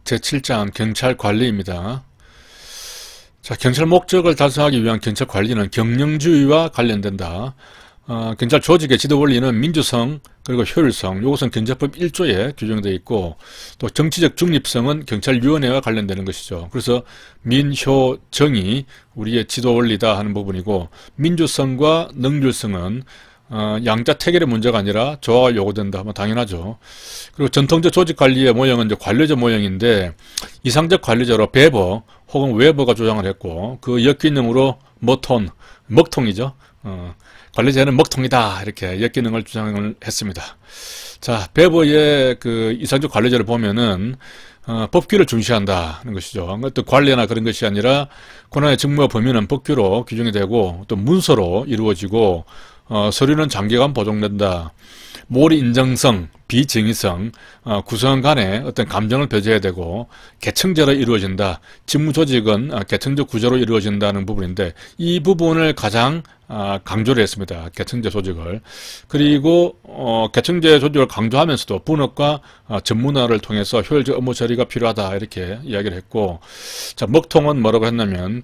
제7장 경찰 관리입니다. 자, 경찰 목적을 달성하기 위한 경찰 관리는 경영주의와 관련된다. 경찰 조직의 지도 원리는 민주성 그리고 효율성, 이것은 경제법 1조에 규정되어 있고, 또 정치적 중립성은 경찰위원회와 관련되는 것이죠. 그래서 민효정이 우리의 지도 원리다 하는 부분이고, 민주성과 능률성은 양자 태결의 문제가 아니라 조화가 요구된다 하면 당연하죠. 그리고 전통적 조직 관리의 모형은 이제 관료제 모형인데, 이상적 관리제로 베버 혹은 웨버가 주장을 했고, 그 역기능으로 먹통이죠. 관리제는 먹통이다, 이렇게 역기능을 주장을 했습니다. 자, 베버의 그 이상적 관리제를 보면은 법규를 중시한다는 것이죠. 또 관례나 그런 것이 아니라 권한의 직무와 범위는 법규로 규정이 되고, 또 문서로 이루어지고, 서류는 장기간 보존된다. 모리 인정성, 비정의성, 구성원 간에 어떤 감정을 배제해야 되고, 계층제로 이루어진다. 직무 조직은 계층적 구조로 이루어진다는 부분인데, 이 부분을 가장 강조를 했습니다. 계층제 조직을. 그리고 계층제 조직을 강조하면서도 분업과 전문화를 통해서 효율적 업무 처리가 필요하다, 이렇게 이야기를 했고, 자, 먹통은 뭐라고 했냐면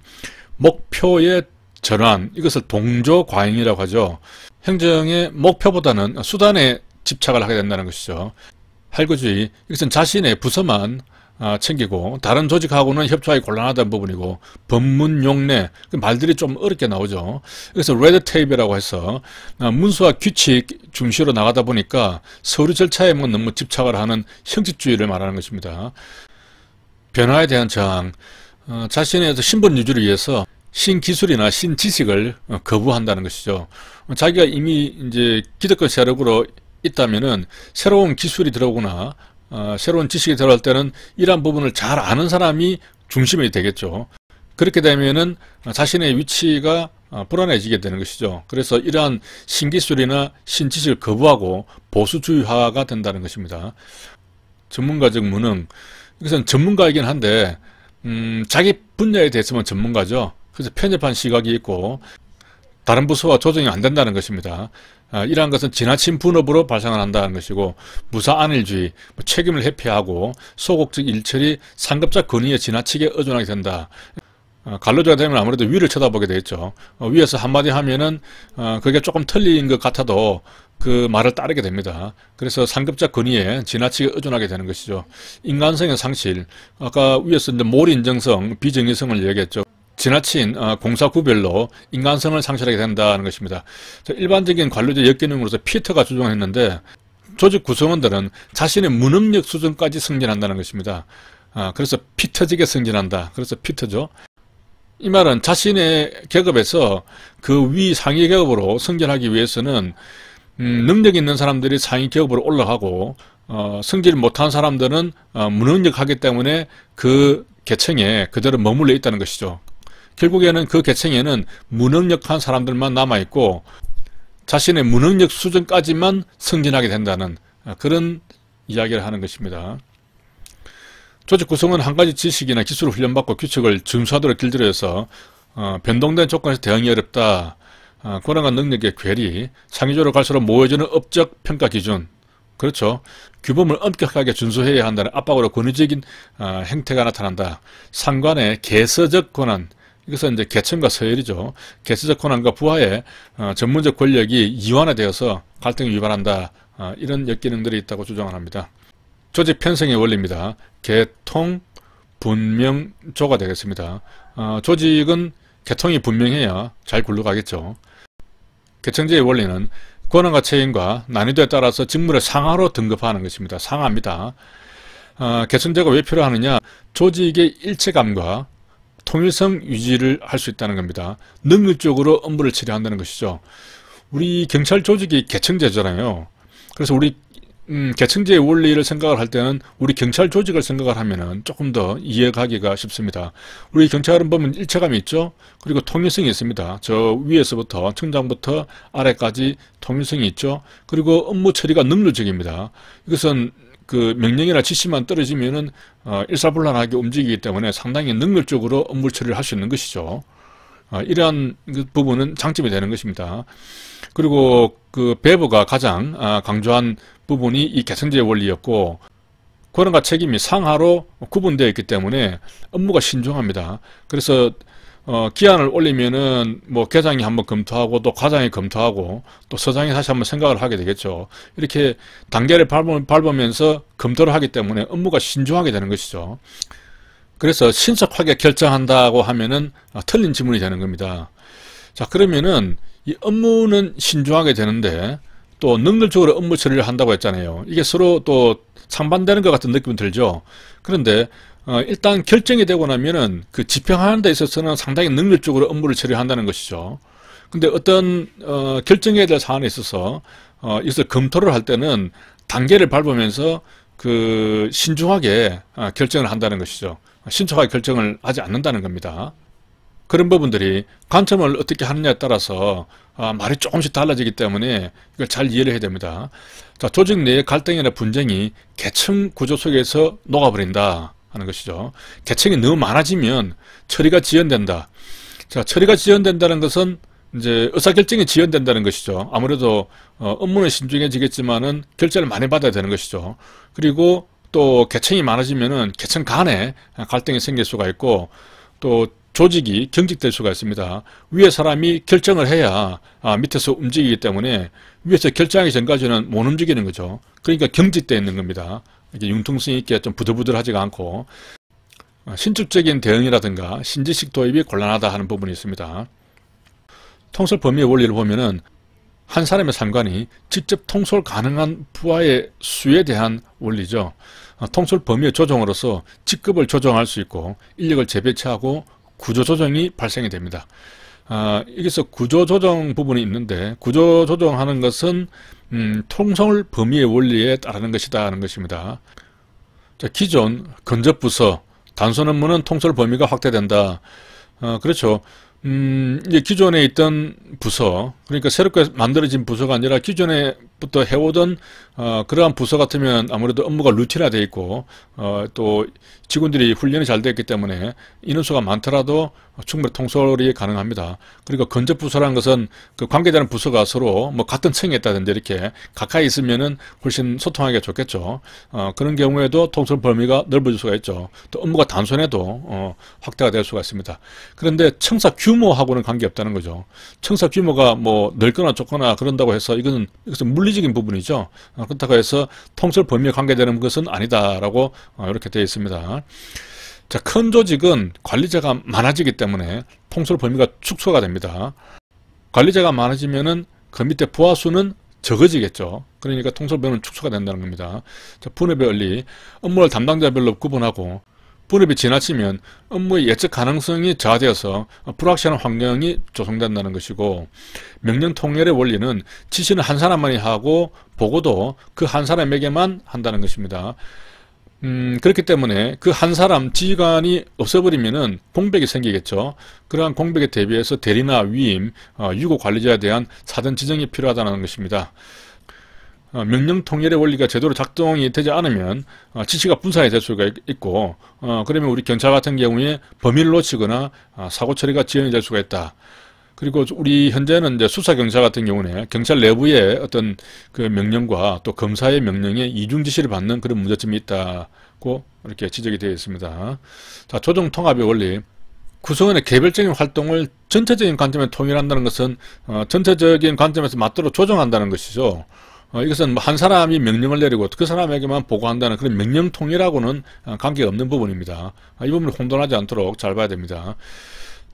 목표의 전환, 이것을 동조 과잉이라고 하죠. 행정의 목표보다는 수단에 집착을 하게 된다는 것이죠. 할구주의, 이것은 자신의 부서만 챙기고 다른 조직하고는 협조하기 곤란하다는 부분이고, 법문 용례, 말들이 좀 어렵게 나오죠. 그래서 레드테이프라고 해서 문서와 규칙 중시로 나가다 보니까 서류 절차에만 너무 집착을 하는 형식주의를 말하는 것입니다. 변화에 대한 저항, 자신의 신분 유지를 위해서 신기술이나 신지식을 거부한다는 것이죠. 자기가 이미 이제 기득권 세력으로 있다면은 새로운 기술이 들어오거나 새로운 지식이 들어갈 때는 이러한 부분을 잘 아는 사람이 중심이 되겠죠. 그렇게 되면은 자신의 위치가 불안해지게 되는 것이죠. 그래서 이러한 신기술이나 신지식을 거부하고 보수주의화가 된다는 것입니다. 전문가적 무능, 이것은 전문가이긴 한데 자기 분야에 대해서만 전문가죠. 그래서 편협한 시각이 있고 다른 부서와 조정이 안 된다는 것입니다. 이러한 것은 지나친 분업으로 발생을 한다는 것이고, 무사안일주의, 책임을 회피하고 소극적 일처리, 상급자 권위에 지나치게 의존하게 된다. 관료제가 되면 아무래도 위를 쳐다보게 되겠죠. 위에서 한마디 하면은 그게 조금 틀린 것 같아도 그 말을 따르게 됩니다. 그래서 상급자 권위에 지나치게 의존하게 되는 것이죠. 인간성의 상실, 아까 위에서 이제 몰인정성, 비정의성을 얘기했죠. 지나친 공사 구별로 인간성을 상실하게 된다는 것입니다. 일반적인 관료제 역기능으로서 피터가 주장했는데, 조직 구성원들은 자신의 무능력 수준까지 승진한다는 것입니다. 그래서 피터직에 승진한다. 그래서 피터죠. 이 말은 자신의 계급에서 그 위 상위 계급으로 승진하기 위해서는 능력 있는 사람들이 상위 계급으로 올라가고, 승진을 못한 사람들은 무능력하기 때문에 그 계층에 그대로 머물러 있다는 것이죠. 결국에는 그 계층에는 무능력한 사람들만 남아있고, 자신의 무능력 수준까지만 승진하게 된다는 그런 이야기를 하는 것입니다. 조직 구성은 한 가지 지식이나 기술을 훈련받고 규칙을 준수하도록 길들여서 변동된 조건에서 대응이 어렵다. 권한과 능력의 괴리, 상위적으로 갈수록 모여지는 업적 평가 기준, 그렇죠. 규범을 엄격하게 준수해야 한다는 압박으로 권위적인 행태가 나타난다. 상관의 개서적 권한, 이것은 이제 계층과 서열이죠. 개서적 권한과 부하의 전문적 권력이 이완화되어서 갈등이 유발한다. 이런 역기능들이 있다고 주장을 합니다. 조직 편성의 원리입니다. 계통, 분명조가 되겠습니다. 조직은 계통이 분명해야 잘 굴러가겠죠. 계층제의 원리는 권한과 책임과 난이도에 따라서 직무를 상하로 등급화하는 것입니다. 상하입니다. 계층제가 왜 필요하느냐? 조직의 일체감과 통일성 유지를 할 수 있다는 겁니다. 능률적으로 업무를 처리한다는 것이죠. 우리 경찰 조직이 계층제잖아요. 그래서 우리 계층제의 원리를 생각을 할 때는 우리 경찰 조직을 생각을 하면은 조금 더 이해가기가 쉽습니다. 우리 경찰은 보면 일체감이 있죠. 그리고 통일성이 있습니다. 저 위에서부터 청장부터 아래까지 통일성이 있죠. 그리고 업무 처리가 능률적입니다. 이것은 그 명령이나 지시만 떨어지면은 일사불란하게 움직이기 때문에 상당히 능률적으로 업무 처리를 할 수 있는 것이죠. 이러한 부분은 장점이 되는 것입니다. 그리고 그 베버가 가장 강조한 부분이 이 계층제의 원리였고, 권한과 책임이 상하로 구분되어 있기 때문에 업무가 신중합니다. 그래서 기한을 올리면은 뭐 계장이 한번 검토하고 또 과장이 검토하고 또 서장이 다시 한번 생각을 하게 되겠죠. 이렇게 단계를 밟으면서 검토를 하기 때문에 업무가 신중하게 되는 것이죠. 그래서 신속하게 결정한다고 하면은 틀린 지문이 되는 겁니다. 자, 그러면은 이 업무는 신중하게 되는데 또 능률적으로 업무 처리를 한다고 했잖아요. 이게 서로 또 상반되는 것 같은 느낌이 들죠. 그런데 일단 결정이 되고 나면은 그 집행하는 데 있어서는 상당히 능률적으로 업무를 처리한다는 것이죠. 근데 어떤 결정해야 될 사안에 있어서 이것을 검토를 할 때는 단계를 밟으면서 그 신중하게 결정을 한다는 것이죠. 신속하게 결정을 하지 않는다는 겁니다. 그런 부분들이 관점을 어떻게 하느냐에 따라서 말이 조금씩 달라지기 때문에 이걸 잘 이해를 해야 됩니다. 자, 조직 내의 갈등이나 분쟁이 계층 구조 속에서 녹아버린다 하는 것이죠. 계층이 너무 많아지면 처리가 지연된다. 자, 처리가 지연된다는 것은 이제 의사결정이 지연된다는 것이죠. 아무래도 업무는 신중해지겠지만은 결제를 많이 받아야 되는 것이죠. 그리고 또 계층이 많아지면은 계층 간에 갈등이 생길 수가 있고 또 조직이 경직될 수가 있습니다. 위에 사람이 결정을 해야 밑에서 움직이기 때문에 위에서 결정하기 전까지는 못 움직이는 거죠. 그러니까 경직되어 있는 겁니다. 이게 융통성 있게 좀 부들부들하지가 않고 신축적인 대응이라든가 신지식 도입이 곤란하다 하는 부분이 있습니다. 통솔 범위의 원리를 보면은 한 사람의 상관이 직접 통솔 가능한 부하의 수에 대한 원리죠. 통솔 범위의 조정으로서 직급을 조정할 수 있고 인력을 재배치하고 구조조정이 발생이 됩니다. 여기서 구조조정 부분이 있는데 구조조정하는 것은 통솔 범위의 원리에 따르는 것이다 하는 것입니다. 자, 기존 근접부서 단순 업무는 통솔 범위가 확대된다. 그렇죠. 이제 기존에 있던 부서, 그러니까 새롭게 만들어진 부서가 아니라 기존에부터 해오던 그러한 부서 같으면 아무래도 업무가 루틴화되어 있고 또 직원들이 훈련이 잘 되었기 때문에 인원수가 많더라도 충분히 통솔이 가능합니다. 그리고 근접부서라는 것은 그 관계되는 부서가 서로 뭐 같은 층에 있다든지 이렇게 가까이 있으면은 훨씬 소통하기가 좋겠죠. 그런 경우에도 통솔 범위가 넓어질 수가 있죠. 또 업무가 단순해도 확대가 될 수가 있습니다. 그런데 청사 규모하고는 관계없다는 거죠. 청사 규모가 뭐 넓거나 좁거나 그런다고 해서 이것은 물리적인 부분이죠. 그렇다고 해서 통솔 범위에 관계되는 것은 아니다라고 이렇게 되어 있습니다. 자, 큰 조직은 관리자가 많아지기 때문에 통솔 범위가 축소가 됩니다. 관리자가 많아지면은 그 밑에 부하 수는 적어지겠죠. 그러니까 통솔 범위는 축소가 된다는 겁니다. 자, 분업의 원리, 업무를 담당자별로 구분하고 분업이 지나치면 업무의 예측 가능성이 저하되어서 불확실한 환경이 조성된다는 것이고, 명령 통일의 원리는 지시는 한 사람만이 하고 보고도 그 한 사람에게만 한다는 것입니다. 그렇기 때문에 그 한 사람 지휘관이 없어버리면은 공백이 생기겠죠. 그러한 공백에 대비해서 대리나 위임, 유고 관리자에 대한 사전 지정이 필요하다는 것입니다. 명령 통일의 원리가 제대로 작동이 되지 않으면 지시가 분산이 될 수가 있고, 그러면 우리 경찰 같은 경우에 범위를 놓치거나 사고 처리가 지연이 될 수가 있다. 그리고 우리 현재는 이제 수사경찰 같은 경우는 경찰 내부의 어떤 그 명령과 또 검사의 명령에 이중 지시를 받는 그런 문제점이 있다고 이렇게 지적이 되어 있습니다. 자, 조정 통합의 원리. 구성원의 개별적인 활동을 전체적인 관점에 통일한다는 것은 전체적인 관점에서 맞도록 조정한다는 것이죠. 이것은 한 사람이 명령을 내리고 그 사람에게만 보고한다는 그런 명령 통일하고는 관계가 없는 부분입니다. 이 부분을 혼돈하지 않도록 잘 봐야 됩니다.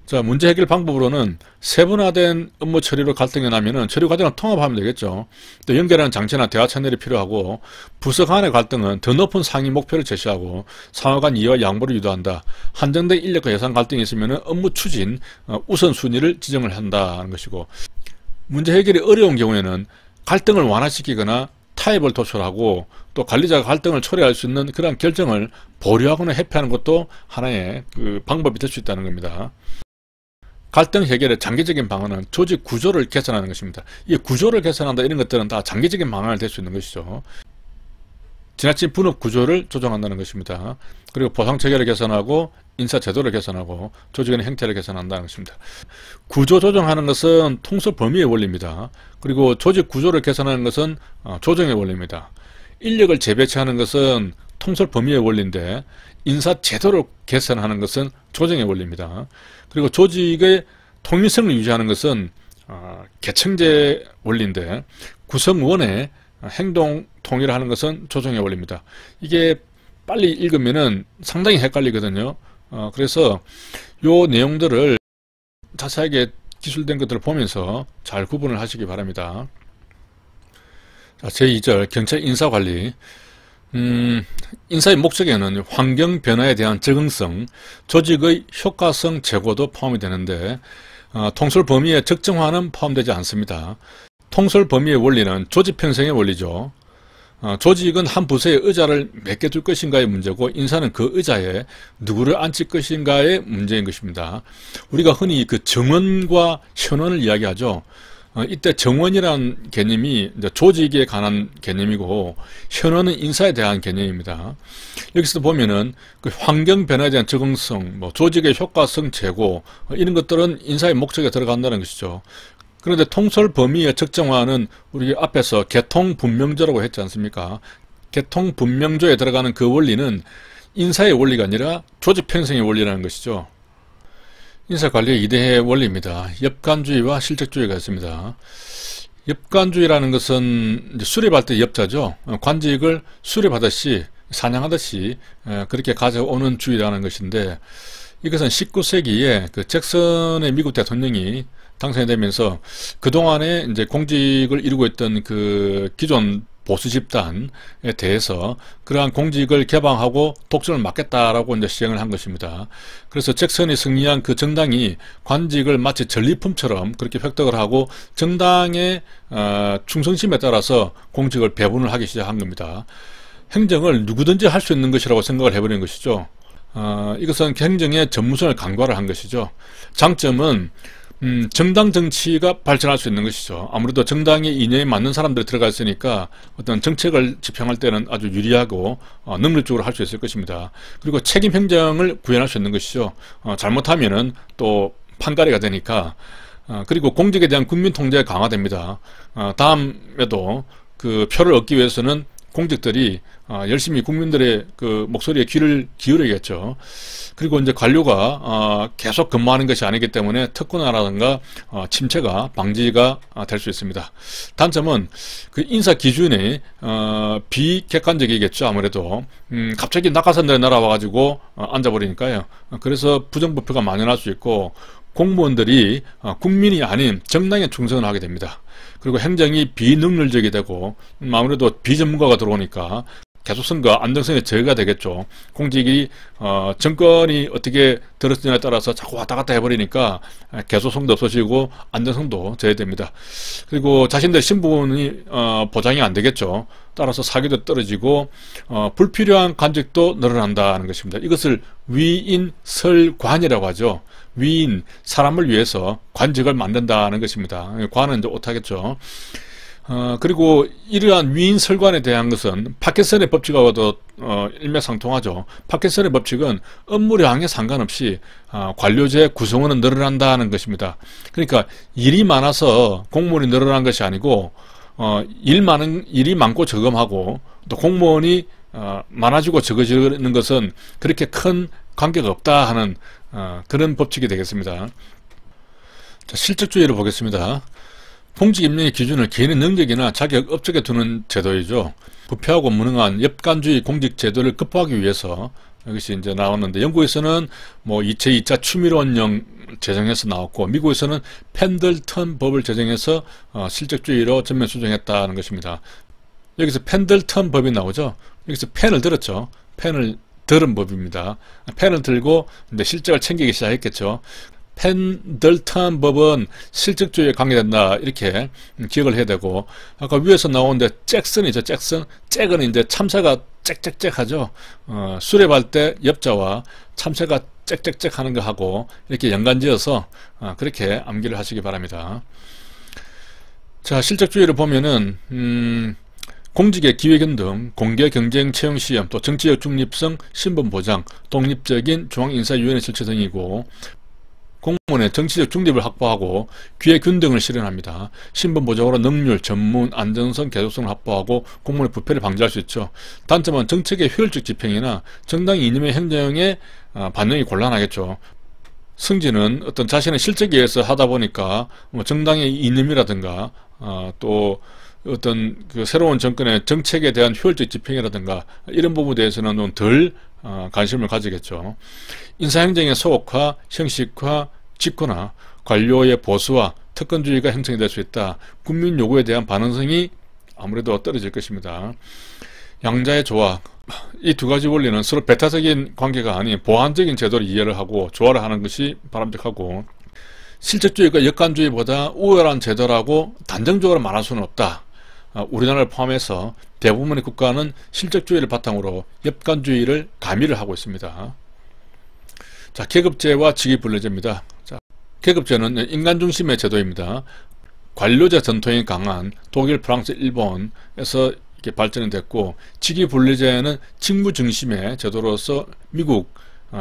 자, 문제 해결 방법으로는 세분화된 업무 처리로 갈등이 나면은 처리 과정을 통합하면 되겠죠. 또 연결하는 장치나 대화 채널이 필요하고, 부서 간의 갈등은 더 높은 상위 목표를 제시하고 상호 간 이해와 양보를 유도한다. 한정된 인력과 예산 갈등이 있으면은 업무 추진 우선순위를 지정을 한다는 것이고, 문제 해결이 어려운 경우에는 갈등을 완화시키거나 타협을 도출하고 또 관리자가 갈등을 초래할 수 있는 그런 결정을 보류하거나 회피하는 것도 하나의 그 방법이 될 수 있다는 겁니다. 갈등 해결의 장기적인 방안은 조직 구조를 개선하는 것입니다. 이 구조를 개선한다 이런 것들은 다 장기적인 방안이 될 수 있는 것이죠. 지나친 분업 구조를 조정한다는 것입니다. 그리고 보상 체계를 개선하고 인사 제도를 개선하고 조직의 형태를 개선한다는 것입니다. 구조 조정하는 것은 통솔 범위의 원리입니다. 그리고 조직 구조를 개선하는 것은 조정의 원리입니다. 인력을 재배치하는 것은 통솔 범위의 원리인데 인사 제도를 개선하는 것은 조정의 원리입니다. 그리고 조직의 통일성을 유지하는 것은 계층제 원리인데 구성원의 행동 통일하는 것은 조정의 원리입니다. 이게 빨리 읽으면은 상당히 헷갈리거든요. 그래서 요 내용들을 자세하게 기술된 것들을 보면서 잘 구분을 하시기 바랍니다. 자, 제2절 경찰 인사관리. 인사의 목적에는 환경 변화에 대한 적응성, 조직의 효과성 제고도 포함이 되는데 통솔 범위의 적정화는 포함되지 않습니다. 통솔 범위의 원리는 조직 편성의 원리죠. 조직은 한 부서에 의자를 몇 개 둘 것인가의 문제고 인사는 그 의자에 누구를 앉힐 것인가의 문제인 것입니다. 우리가 흔히 그 정원과 현원을 이야기하죠. 이때 정원이라는 개념이 이제 조직에 관한 개념이고 현원은 인사에 대한 개념입니다. 여기서 보면은 그 환경 변화에 대한 적응성, 뭐 조직의 효과성 제고 이런 것들은 인사의 목적에 들어간다는 것이죠. 그런데 통솔 범위의 적정화는 우리 앞에서 개통분명조라고 했지 않습니까? 개통분명조에 들어가는 그 원리는 인사의 원리가 아니라 조직 편성의 원리라는 것이죠. 인사관리의 이대의 원리입니다. 엽관주의와 실적주의가 있습니다. 엽관주의라는 것은 이제 수립할 때 엽자죠. 관직을 수립하듯이 사냥하듯이 그렇게 가져오는 주의라는 것인데 이것은 19세기에 그 잭슨의 미국 대통령이 당선이 되면서 그동안에 이제 공직을 이루고 있던 그 기존 보수 집단에 대해서 그러한 공직을 개방하고 독점을 막겠다라고 이제 시행을 한 것입니다. 그래서 잭슨이 승리한 그 정당이 관직을 마치 전리품처럼 그렇게 획득을 하고 정당의 충성심에 따라서 공직을 배분을 하기 시작한 겁니다. 행정을 누구든지 할 수 있는 것이라고 생각을 해버린 것이죠. 이것은 행정의 전문성을 강화를 한 것이죠. 장점은 정당 정치가 발전할 수 있는 것이죠. 아무래도 정당의 이념에 맞는 사람들이 들어가 있으니까 어떤 정책을 집행할 때는 아주 유리하고 능률적으로 할 수 있을 것입니다. 그리고 책임 행정을 구현할 수 있는 것이죠. 잘못하면은 또 판가리가 되니까. 그리고 공직에 대한 국민 통제가 강화됩니다. 다음에도 그 표를 얻기 위해서는 공직들이 열심히 국민들의 그 목소리에 귀를 기울여야겠죠. 그리고 이제 관료가 계속 근무하는 것이 아니기 때문에 특권화라든가 침체가 방지가 될 수 있습니다. 단점은 그 인사 기준이 비객관적이겠죠. 아무래도 갑자기 낙하산들이 날아와가지고 앉아버리니까요. 그래서 부정부패가 만연할 수 있고 공무원들이 국민이 아닌 정당에 충성을 하게 됩니다. 그리고 행정이 비능률적이 되고 아무래도 비전문가가 들어오니까 계속성과 안정성에 저해가 되겠죠. 공직이 정권이 어떻게 들었느냐에 따라서 자꾸 왔다 갔다 해버리니까 계속성도 없어지고 안정성도 저해됩니다. 그리고 자신들 신분이 보장이 안 되겠죠. 따라서 사기도 떨어지고 불필요한 간직도 늘어난다는 것입니다. 이것을 위인설관이라고 하죠. 위인, 사람을 위해서 관직을 만든다는 것입니다. 관은 이제 못하겠죠. 그리고 이러한 위인설관에 대한 것은 파킨슨의 법칙하고도 일맥상통하죠. 파킨슨의 법칙은 업무량에 상관없이 관료제 구성원은 늘어난다는 것입니다. 그러니까 일이 많아서 공무원이 늘어난 것이 아니고 일이 많고 저금하고 또 공무원이 많아지고 적어지는 것은 그렇게 큰 관계가 없다 하는 그런 법칙이 되겠습니다. 자, 실적주의를 보겠습니다. 공직 임명의 기준을 개인의 능력이나 자격, 업적에 두는 제도이죠. 부패하고 무능한 엽관주의 공직 제도를 극복하기 위해서 이것이 이제 나왔는데 영국에서는 뭐 2차 추미론령 제정해서 나왔고 미국에서는 펜들턴 법을 제정해서 실적주의로 전면 수정했다는 것입니다. 여기서 펜들턴 법이 나오죠. 여기서 펜을 들었죠. 펜을 들은 법입니다. 펜을 들고 이제 실적을 챙기기 시작했겠죠. 펜들턴 법은 실적주의에 관계된다 이렇게 기억을 해야 되고 아까 위에서 나오는데 잭슨이죠. 잭은 이제 참새가 짹짹짹 하죠. 수렵할 때 엽자와 참새가 짹짹짹 하는 거 하고 이렇게 연관지어서 그렇게 암기를 하시기 바랍니다. 자, 실적주의를 보면은 공직의 기회견등, 공개 경쟁 채용 시험, 또 정치적 중립성, 신분 보장, 독립적인 중앙인사위원회 실체 등이고 공무원의 정치적 중립을 확보하고 기회균등을 실현합니다. 신분보장으로 능률, 전문, 안정성, 계속성을 확보하고 공무원의 부패를 방지할 수 있죠. 단점은 정책의 효율적 집행이나 정당 이념의 행정에 반영이 곤란하겠죠. 승진은 어떤 자신의 실적에 의해서 하다 보니까 정당의 이념이라든가 또 어떤 그 새로운 정권의 정책에 대한 효율적 집행이라든가 이런 부분에 대해서는 좀 덜 관심을 가지겠죠. 인사행정의 소극화, 형식화, 직권화, 관료의 보수화, 특권주의가 형성이 될 수 있다. 국민 요구에 대한 반응성이 아무래도 떨어질 것입니다. 양자의 조화, 이 두 가지 원리는 서로 배타적인 관계가 아닌 보완적인 제도를 이해를 하고 조화를 하는 것이 바람직하고, 실적주의가 역관주의보다 우월한 제도라고 단정적으로 말할 수는 없다. 우리나라를 포함해서 대부분의 국가는 실적주의를 바탕으로 역관주의를 가미를 하고 있습니다. 자, 계급제와 직위분리제입니다. 자, 계급제는 인간 중심의 제도입니다. 관료제 전통이 강한 독일, 프랑스, 일본에서 이렇게 발전이 됐고, 직위분리제는 직무 중심의 제도로서 미국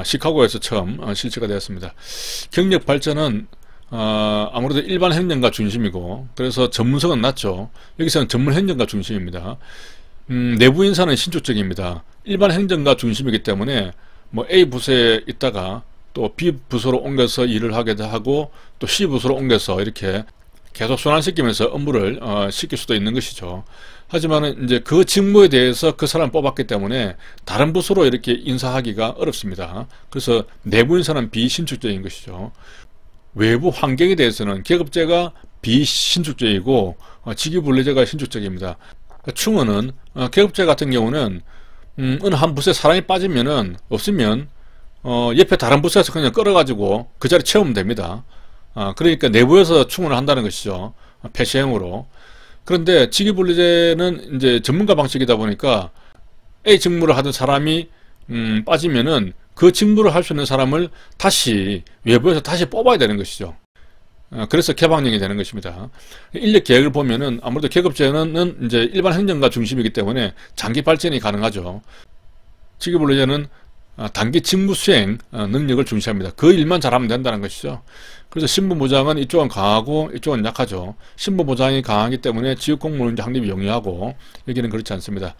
시카고에서 처음 실시가 되었습니다. 경력 발전은 아무래도 일반 행정가 중심이고, 그래서 전문성은 낮죠. 여기서는 전문 행정가 중심입니다. 내부 인사는 신축적입니다. 일반 행정가 중심이기 때문에 뭐 A 부서에 있다가 또 B 부서로 옮겨서 일을 하기도 하고, 또 C 부서로 옮겨서 이렇게 계속 순환시키면서 업무를 시킬 수도 있는 것이죠. 하지만 이제 그 직무에 대해서 그 사람을 뽑았기 때문에 다른 부서로 이렇게 인사하기가 어렵습니다. 그래서 내부 인사는 비신축적인 것이죠. 외부 환경에 대해서는 계급제가 비신축적이고 직위분리제가 신축적입니다. 충원은 계급제 같은 경우는 어느 한 부서에 사람이 빠지면은 없으면 옆에 다른 부서에서 그냥 끌어가지고 그 자리 채우면 됩니다. 그러니까 내부에서 충원을 한다는 것이죠. 폐쇄형으로. 그런데 직위분리제는 이제 전문가 방식이다 보니까 A 직무를 하던 사람이 빠지면은 그 직무를 할 수 있는 사람을 다시 외부에서 다시 뽑아야 되는 것이죠. 그래서 개방형이 되는 것입니다. 인력 계획을 보면은 아무래도 계급제는 이제 일반 행정가 중심이기 때문에 장기 발전이 가능하죠. 직위분리제는 단기 직무 수행 능력을 중시합니다. 그 일만 잘하면 된다는 것이죠. 그래서 신분보장은 이쪽은 강하고 이쪽은 약하죠. 신분보장이 강하기 때문에 지역공무원 확립이 용이하고, 여기는 그렇지 않습니다.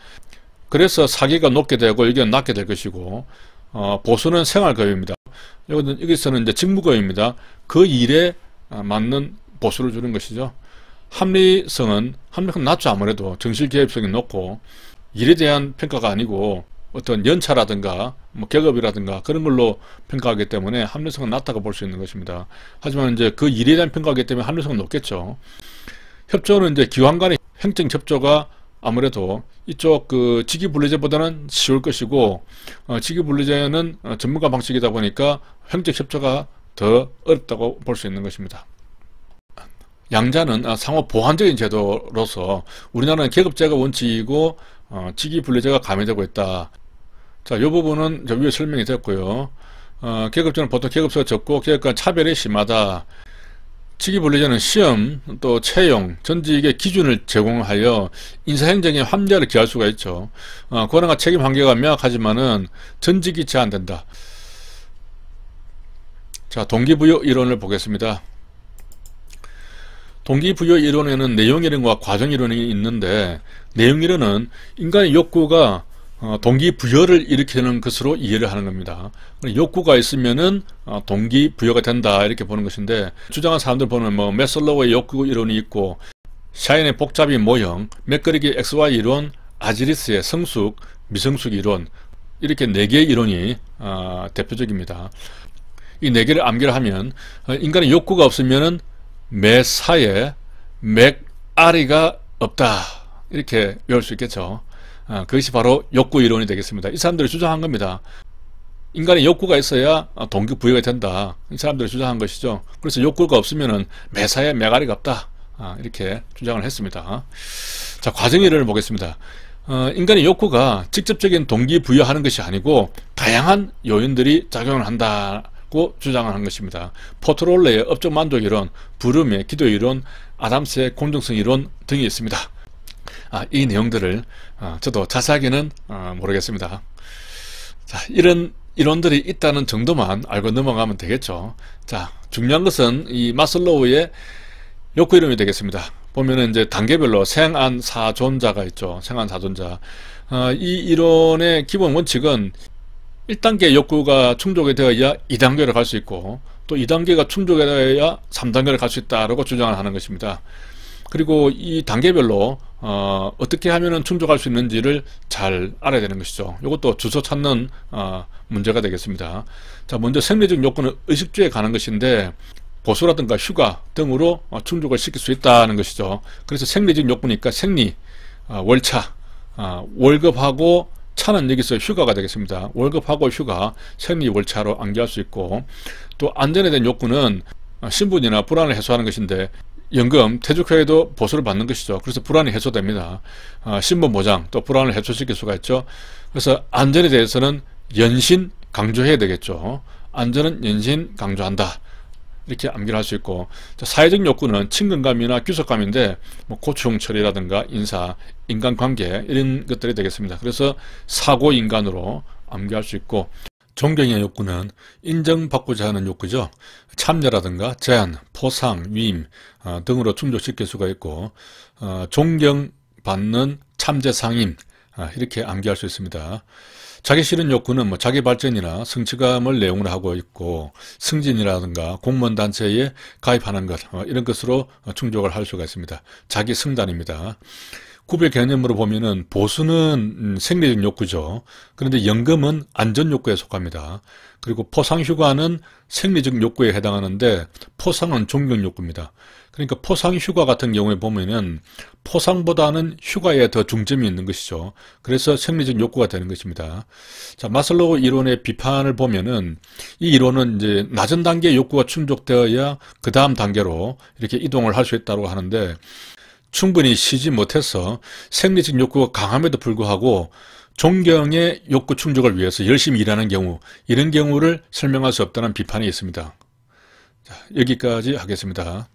그래서 사기가 높게 되고 여기는 낮게 될 것이고, 보수는 생활급여입니다. 여기서는 이제 직무급여입니다. 그 일에 맞는 보수를 주는 것이죠. 합리성은 낮죠. 아무래도 정실개입성이 높고, 일에 대한 평가가 아니고 어떤 연차라든가 뭐 계급이라든가 그런 걸로 평가하기 때문에 합리성은 낮다고 볼 수 있는 것입니다. 하지만 이제 그 일에 대한 평가이기 때문에 합리성은 높겠죠. 협조는 이제 기관 간의 행정 협조가 아무래도 이쪽 그 직위분리제보다는 쉬울 것이고, 직위분리제는 전문가 방식이다 보니까 행정 협조가 더 어렵다고 볼 수 있는 것입니다. 양자는 상호 보완적인 제도로서 우리나라는 계급제가 원칙이고 직위분리제가 가미되고 있다. 자, 이 부분은 저 위에 설명이 됐고요. 계급제는 보통 계급수가 적고 계급 간 차별이 심하다. 직위분리제는 시험, 또 채용, 전직의 기준을 제공하여 인사행정에 합리화를 기할 수가 있죠. 권한과 책임 한계가 명확하지만은 전직이 제한된다. 자, 동기부여 이론을 보겠습니다. 동기부여 이론에는 내용이론과 과정이론이 있는데, 내용이론은 인간의 욕구가 동기부여를 일으키는 것으로 이해를 하는 겁니다. 욕구가 있으면은 동기부여가 된다, 이렇게 보는 것인데, 주장한 사람들 보면 뭐 매슬로우의 욕구 이론이 있고, 샤인의 복잡인 모형, 맥거리기 XY 이론, 아지리스의 성숙, 미성숙 이론, 이렇게 4개의 이론이 대표적입니다. 이 4개를 암기를 하면 인간의 욕구가 없으면은 매사에 맥아리가 없다, 이렇게 외울 수 있겠죠. 그것이 바로 욕구 이론이 되겠습니다. 이 사람들이 주장한 겁니다. 인간의 욕구가 있어야 동기부여가 된다, 이 사람들이 주장한 것이죠. 그래서 욕구가 없으면은 매사에 맥아리가 없다, 이렇게 주장을 했습니다. 자, 과정 이론을 보겠습니다. 인간의 욕구가 직접적인 동기부여하는 것이 아니고 다양한 요인들이 작용을 한다고 주장을 한 것입니다. 포트롤레의 업적 만족 이론, 브룸의 기도 이론, 아담스의 공정성 이론 등이 있습니다. 이 내용들을 저도 자세하게는 모르겠습니다. 자, 이런 이론들이 있다는 정도만 알고 넘어가면 되겠죠. 자, 중요한 것은 이 마슬로우의 욕구 이론이 되겠습니다. 보면은 이제 단계별로 생안 사존자가 있죠. 생안 사존자. 이 이론의 기본 원칙은 1단계 욕구가 충족이 되어야 2단계로 갈 수 있고, 또 2단계가 충족이 되어야 3단계로 갈 수 있다라고 주장을 하는 것입니다. 그리고 이 단계별로 어떻게 하면 충족할 수 있는지를 잘 알아야 되는 것이죠. 이것도 주소 찾는 문제가 되겠습니다. 자, 먼저 생리적 욕구는 의식주에 가는 것인데, 보수라든가 휴가 등으로 충족을 시킬 수 있다는 것이죠. 그래서 생리적 욕구니까 생리, 월차, 월급하고 차는 여기서 휴가가 되겠습니다. 월급하고 휴가, 생리, 월차로 암기할 수 있고, 또 안전에 대한 욕구는 신분이나 불안을 해소하는 것인데, 연금, 퇴직후에도 보수를 받는 것이죠. 그래서 불안이 해소됩니다. 신분 보장, 또 불안을 해소시킬 수가 있죠. 그래서 안전에 대해서는 연신 강조해야 되겠죠. 안전은 연신 강조한다. 이렇게 암기를 할 수 있고, 자, 사회적 욕구는 친근감이나 귀속감인데, 뭐 고충 처리라든가 인사, 인간관계 이런 것들이 되겠습니다. 그래서 사고인간으로 암기할 수 있고, 존경의 욕구는 인정받고자 하는 욕구죠. 참여라든가 제안, 포상, 위임 등으로 충족시킬 수가 있고, 존경받는 참재상임 이렇게 암기할 수 있습니다. 자기 실현 욕구는 뭐 자기 발전이나 성취감을 내용으로 하고 있고, 승진이라든가 공무원 단체에 가입하는 것 이런 것으로 충족을 할 수가 있습니다. 자기 승단입니다. 구별 개념으로 보면은 보수는 생리적 욕구죠. 그런데 연금은 안전 욕구에 속합니다. 그리고 포상휴가는 생리적 욕구에 해당하는데 포상은 존경 욕구입니다. 그러니까 포상휴가 같은 경우에 보면은 포상보다는 휴가에 더 중점이 있는 것이죠. 그래서 생리적 욕구가 되는 것입니다. 자, 마슬로우 이론의 비판을 보면은 이 이론은 이제 낮은 단계의 욕구가 충족되어야 그 다음 단계로 이렇게 이동을 할 수 있다고 하는데, 충분히 쉬지 못해서 생리적 욕구가 강함에도 불구하고 존경의 욕구 충족을 위해서 열심히 일하는 경우, 이런 경우를 설명할 수 없다는 비판이 있습니다. 자, 여기까지 하겠습니다.